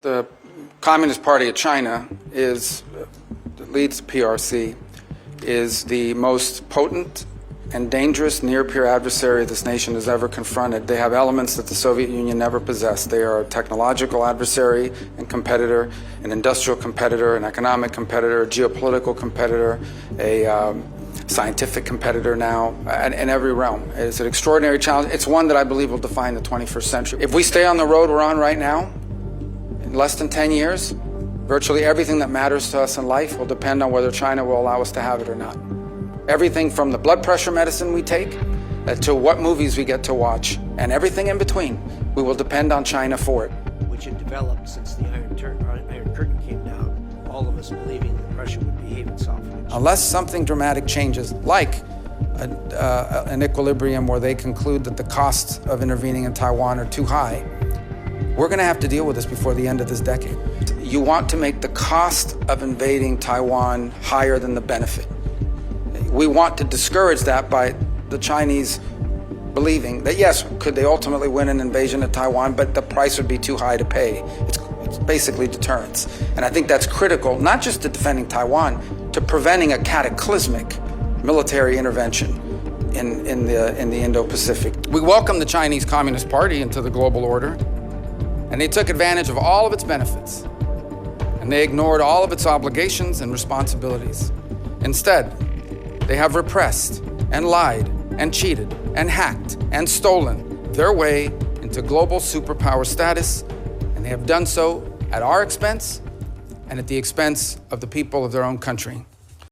The Communist Party of China that leads the PRC, is the most potent and dangerous near-peer adversary this nation has ever confronted. They have elements that the Soviet Union never possessed. They are a technological adversary and competitor, an industrial competitor, an economic competitor, a geopolitical competitor, a scientific competitor now, in every realm. It's an extraordinary challenge. It's one that I believe will define the 21st century. If we stay on the road we're on right now, in less than 10 years, virtually everything that matters to us in life will depend on whether China will allow us to have it or not. Everything from the blood pressure medicine we take to what movies we get to watch, and everything in between, we will depend on China for it. Which had developed since the Iron Curtain came down, all of us believing that Russia would behave itself. Unless something dramatic changes, like an equilibrium where they conclude that the costs of intervening in Taiwan are too high, we're going to have to deal with this before the end of this decade. You want to make the cost of invading Taiwan higher than the benefit. We want to discourage that by the Chinese believing that, yes, could they ultimately win an invasion of Taiwan, but the price would be too high to pay. It's basically deterrence. And I think that's critical, not just to defending Taiwan, to preventing a cataclysmic military intervention in the Indo-Pacific. We welcome the Chinese Communist Party into the global order, and they took advantage of all of its benefits, and they ignored all of its obligations and responsibilities. Instead, they have repressed and lied and cheated and hacked and stolen their way into global superpower status, and they have done so at our expense and at the expense of the people of their own country.